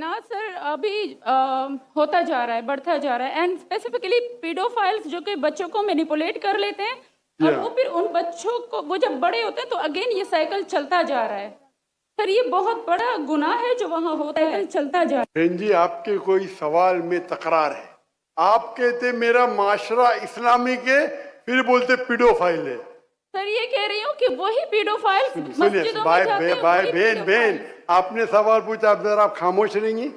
जिना sir अभी होता जा रहा है, बढ़ता जा रहा है, एंड स्पेसिफिकली पीडोफाइल्स जो कि बच्चों को मैनिपुलेट कर लेते हैं और वो फिर उन बच्चों को, वो जब बड़े होते हैं तो अगेन ये साइकिल चलता जा रहा है। सर ये बहुत बड़ा गुनाह है जो वहाँ होता है, चलता जा रहा है। बहन जी, आपके कोई सवाल में तकरार है। आप कहते मेरा माशरा इस्लामिक है, फिर बोलते पीडोफाइल है। सर ये कह रही हूँ कि वही पीडोफाइल्स सुनिए मस्जिदों में जाते हैं, वही बहन pedophiles। आपने सवाल पूछा, अब जरा आप खामोश रहेंगी?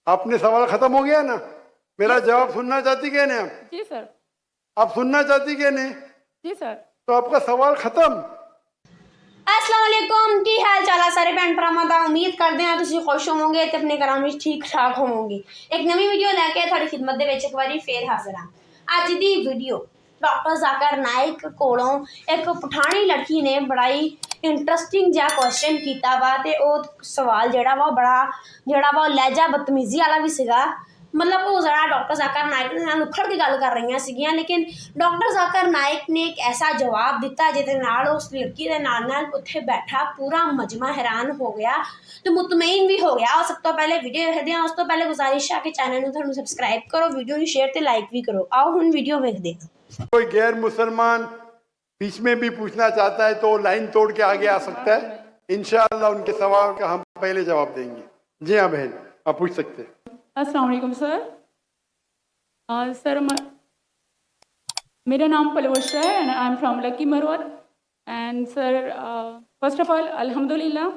आपने सवाल खत्म हो गया ना? मेरा जवाब सुनना चाहती क्या नहीं? आप जी सर। आप सुनना चाहती क्या नहीं? जी सर। तो आपका सवाल खत्म। अस्सलाम वालेकुम, की हाल चाल है सारे भैन भरावां दा। उम्मीद करते हैं तुसीं खुश होवोगे ते अपने घरां विच ठीक ठाक होवोगे। एक नवी वीडियो लैके तुहाडी खिदमत दे विच एक बारी फेर हाज़र हां। अज दी वीडियो डॉक्टर ज़ाकिर नाइक कोलों एक पठानी लड़की ने बड़ा ही इंटरस्टिंग जिहा क्वेश्चन कीता वा ते ओह सवाल जिहड़ा वा लहजा बदतमीजी वाला भी सीगा। मतलब वो जरा डॉक्टर ज़ाकिर नाइक दे नाल उखड़ के गल कर रही सीगियां, लेकिन डॉक्टर ज़ाकिर नाइक ने एक ऐसा जवाब दिता जिहदे नाल उस लड़की दे नाल उत्थे बैठा पूरा मजमा हैरान हो गया तो मुतमईन भी हो गया। और सब तो पहले वीडियो देखते हैं, उस तो पहले गुजारिश है कि चैनल नूं सबसक्राइब करो, वीडियो नूं शेयर ते लाइक भी करो। आओ हुण वीडियो देखते हैं। कोई गैर मुसलमान बीच में भी पूछना चाहता है तो लाइन तोड़ के आगे आ सकता है। इंशाअल्लाह उनके सवाल का हम पहले जवाब देंगे। जी हाँ बहन, आप पूछ सकते हैं। अस्सलाम वालेकुम सर। सर मेरा नाम पलवशा है and I am from Lakki Marwat. And sir first of all अल्हम्दुलिल्लाह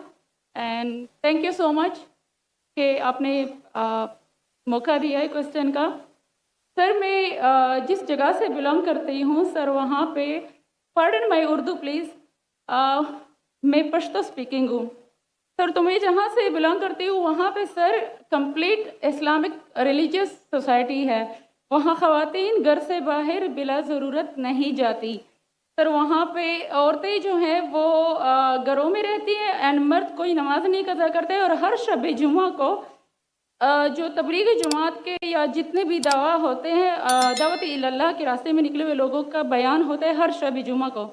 and thank you so much कि आपने मौका दिया है क्वेश्चन का। सर मैं जिस जगह से बिलोंग करती हूँ सर, वहाँ पे पार्डन माई उर्दू प्लीज़, मैं पश्तो स्पीकिंग हूँ सर। तो मैं जहाँ से बिलोंग करती हूँ वहाँ पे sir complete Islamic religious society है। वहाँ ख़वातीन घर से बाहर बिला ज़रूरत नहीं जाती सर। वहाँ पे औरतें जो हैं वो घरों में रहती हैं एंड मर्द कोई नमाज नहीं कज़ा करते। और हर शब जुमा को जो तबलीगी जमात के या जितने भी दावा होते हैं, दावत इल्लल्लाह के रास्ते में निकले हुए लोगों का बयान होता है हर शब जुमा को,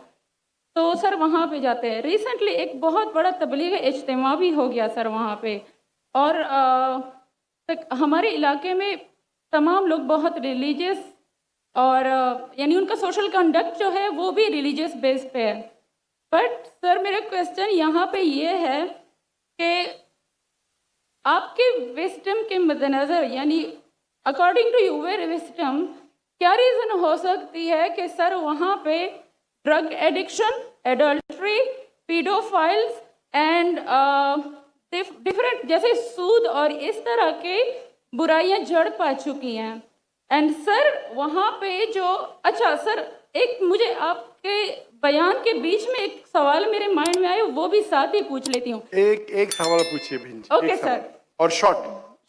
तो सर वहाँ पे जाते हैं। रिसेंटली एक बहुत बड़ा तबलीगी इज्तिमा भी हो गया सर वहाँ पे। और हमारे इलाके में तमाम लोग बहुत रिलीजियस और यानी उनका सोशल कंडक्ट जो है वो भी रिलीजियस बेस पे है। बट सर मेरा क्वेश्चन यहाँ पे ये है कि आपके विस्डम के मद्देनज़र, यानी अकॉर्डिंग टू यूर विस्डम, क्या रीज़न हो सकती है कि सर वहाँ पे drug addiction, adultery, paedophiles and different जैसे सूद और इस तरह के बुराइयां जड़ पा चुकी हैं। एंड सर वहाँ पे जो, अच्छा सर एक मुझे आपके बयान के बीच में एक सवाल मेरे माइंड में आया, वो भी साथ ही पूछ लेती हूँ। एक सवाल पूछिए बहन जी। Okay sir. और शॉर्ट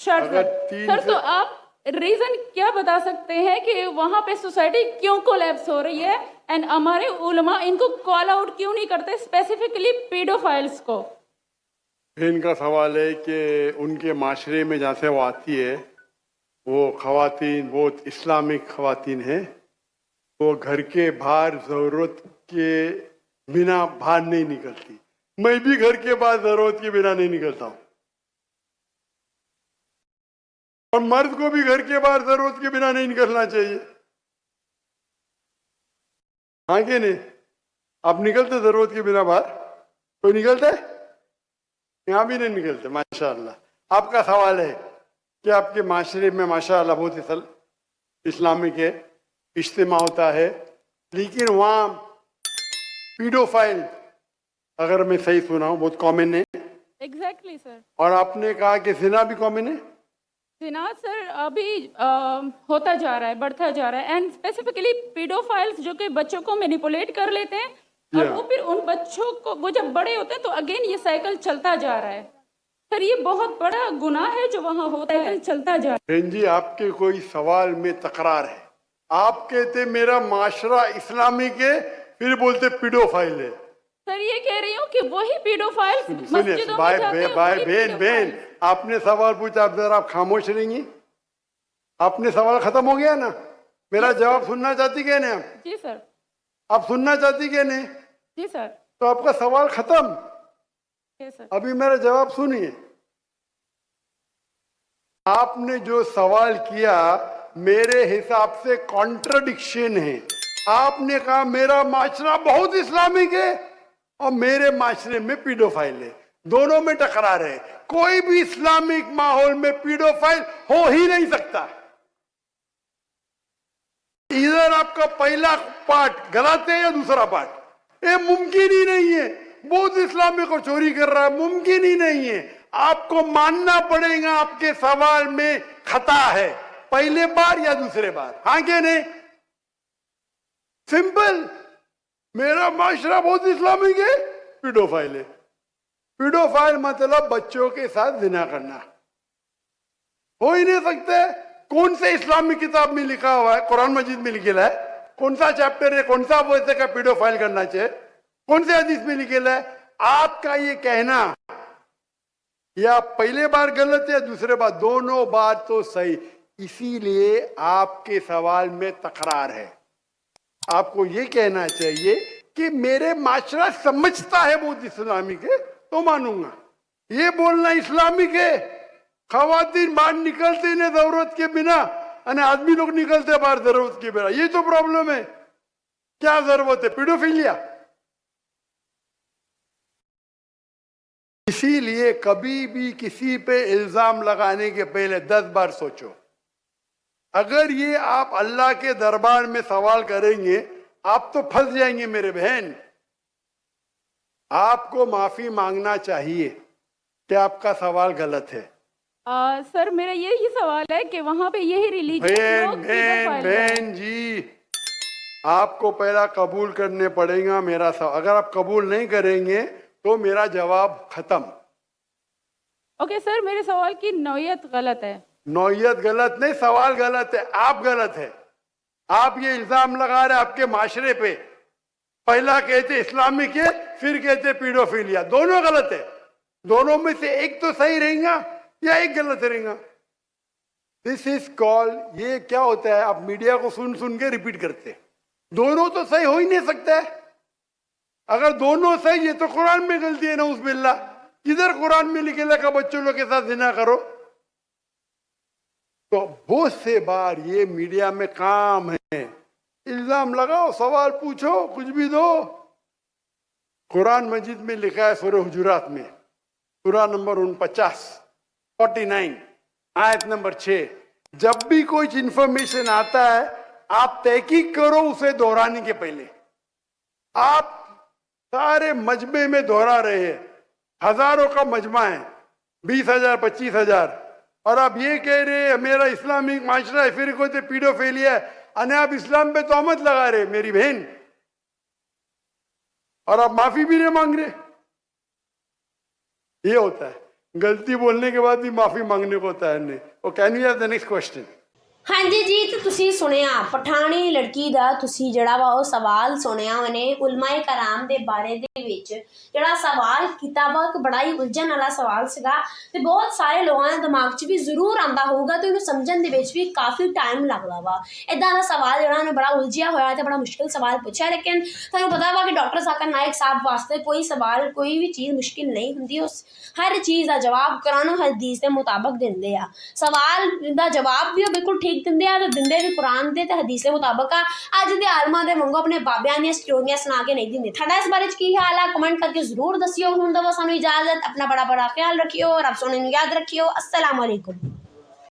सर तो आप रीजन क्या बता सकते हैं कि वहाँ पे सोसाइटी क्यों कोलैप्स हो रही है एंड हमारे उलमा इनको कॉल आउट क्यों नहीं करते, स्पेसिफिकली पीडोफाइल्स को? इनका सवाल है कि उनके माशरे में जहाँ से वो आती है वो खवातीन बहुत इस्लामिक खवातीन हैं, वो घर के बाहर ज़रूरत के बिना बाहर नहीं निकलती। मैं भी घर के बाहर ज़रूरत के बिना नहीं निकलता हूँ और मर्द को भी घर के बाहर ज़रूरत के बिना नहीं निकलना चाहिए। हाँ कि नहीं? आप निकलते ज़रूरत के बिना बाहर? कोई निकलता है? यहाँ भी नहीं निकलते माशाअल्लाह। आपका सवाल है कि आपके माशरे में माशाअल्लाह बहुत इस्लामिक है, इज्तिमा होता है, लेकिन वहाँ पीडोफाइल, अगर मैं सही सुना हूँ, बहुत कॉमन है। Exactly sir. और आपने कहा कि जिना भी कॉमन है? जिना सर अभी होता जा रहा है, बढ़ता जा रहा है, एंड स्पेसिफिकली पीडोफाइल्स जो कि बच्चों को मैनिपुलेट कर लेते हैं और वो फिर उन बच्चों को, वो जब बड़े होते हैं तो अगेन ये साइकिल चलता जा रहा है। सर ये बहुत बड़ा गुनाह है जो वहाँ होता है, चलता जा रहा है। बहन जी, आपके कोई सवाल में तकरार है। आप कहते मेरा माशरा इस्लामिक है, फिर बोलते पीडोफाइल है। सर ये कह रही हूँ कि वही पीडोफाइल्स मस्जिदों में जाते हैं। बहन आपने सवाल पूछा, अब जरा आप खामोश रहेंगी? आपने सवाल खत्म हो गया ना? मेरा जवाब सुनना चाहती क्या नहीं? आप जी सर। आप सुनना चाहती क्या नहीं? जी सर। तो आपका सवाल खत्म। सर अभी मेरा जवाब सुनिए। आपने जो सवाल किया मेरे हिसाब से कॉन्ट्रडिक्शन है। आपने कहा मेरा माशरा बहुत इस्लामिक है और मेरे माशरे में पीडोफाइल है, दोनों में टकरार है। कोई भी इस्लामिक माहौल में पीडोफाइल हो ही नहीं सकता। इधर आपका पहला पार्ट गलत है या दूसरा पार्ट, ये मुमकिन ही नहीं है। बहुत इस्लामिक को चोरी कर रहा है, मुमकिन ही नहीं है। आपको मानना पड़ेगा आपके सवाल में खता है, पहले बार या दूसरे बार, हाँ क्या नहीं? सिंपल, मेरा माशरा बहुत इस्लामिक है, पीडोफाइल है। पीडोफाइल मतलब बच्चों के साथ जिना करना, हो ही नहीं सकता है। कौन से इस्लामिक किताब में लिखा हुआ है? कुरान मजीद में लिखेला है, कौन सा चैप्टर है, कौन सा वैसे का पीडोफाइल करना चाहिए, कौन से हदीस में लिखेला है? आपका ये कहना या पहले बार गलत है, दूसरे बार, दोनों बार तो सही। इसीलिए आपके सवाल में तकरार है। आपको ये कहना चाहिए कि मेरे माशरा समझता है बहुत इस्लामिक है तो मानूंगा। ये बोलना इस्लामिक है, खवातीन बाहर निकलते नहीं जरूरत के बिना, और आदमी लोग निकलते बाहर जरूरत के बिना, ये तो प्रॉब्लम है। क्या जरूरत है? पीडोफिलिया। इसीलिए कभी भी किसी पे इल्जाम लगाने के पहले 10 बार सोचो। अगर ये आप अल्लाह के दरबार में सवाल करेंगे आप तो फंस जाएंगे मेरे बहन। आपको माफी मांगना चाहिए कि आपका सवाल गलत है। सर मेरा यही सवाल है कि वहाँ पे यही बहन जी, आपको पहला कबूल करने पड़ेगा मेरा सवाल। अगर आप कबूल नहीं करेंगे तो मेरा जवाब खत्म। ओके सर, मेरे सवाल की नौयत गलत है। नौयत गलत नहीं, सवाल गलत है, आप गलत है। आप ये इल्जाम लगा रहे आपके माशरे पे, पहला कहते इस्लामिक है, फिर कहते पीडोफिलिया, दोनों गलत है। दोनों में से एक तो सही रहेगा या एक गलत रहेगा। दिस इज कॉल, ये क्या होता है, आप मीडिया को सुन सुन के रिपीट करते, दोनों तो सही हो ही नहीं सकता है। अगर दोनों सही है तो कुरान में गलती है ना, उस बिल्ला किधर कुरान में लिखेला का बच्चों लोग के साथ जिना करो। तो बहुत से बार ये मीडिया में काम है, इल्जाम लगाओ, सवाल पूछो, कुछ भी दो। कुरान मजीद में लिखा है सूरह हुजुरात में, सूरह नंबर 49 आयत नंबर 6, जब भी कोई इंफॉर्मेशन आता है आप तहकीक करो उसे दोहराने के पहले। आप सारे मजमे में दोहरा रहे हैं, हजारों का मजमा है, 20,000 25,000, और आप ये कह रहे हैं मेरा इस्लामिक माशरा है, फिर कोई पीडोफिलिया है, अने आप इस्लाम पे तोहमत लगा रहे मेरी बहन, और आप माफी भी नहीं मांग रहे। ये होता है, गलती बोलने के बाद भी माफी मांगने को होता है नहीं। और can you have the next question? हाँ जी जी, तो तुसी सुनिया पठानी लड़की दा तुसी जड़ा वा सवाल सुनिया उन्हें उलमाए कराम दे बारे दे विच जड़ा सवाल किया वा एक बड़ा ही उलझन वाला सवाल सीगा ते बहुत सारे लोगों के दिमाग च भी जरूर आंदा होगा तो इन्हू समझण दे विच भी काफ़ी टाइम लगदा वा। इदां दा सवाल जड़ा उन्हें बड़ा उलझिया होया ते बड़ा मुश्किल सवाल पूछा, लेकिन तुहानू पता वा कि डॉक्टर जाकिर नाइक साहब वास्ते कोई सवाल कोई भी चीज़ मुश्किल नहीं हुंदी, उस हर चीज़ का जवाब कुरान हदीस के मुताबिक दिंदे आ। सवाल का जवाब भी बिल्कुल ठीक दिंदे आ, दिंदे भी कुरान दे ते हदीस के मुताबिक आ। अज दे आलमा दे वांगू अपने बाबियां दी स्टोरियां सुना के नहीं दिंदे। तुहाडा इस बारे च की ख्याल है? कमेंट करके जरूर दसियो। हुण दवा सानू इजाजत, अपना बड़ा बड़ा ख्याल रखियो, रब सोने नू याद रखियो। अस्सलाम वालेकुम।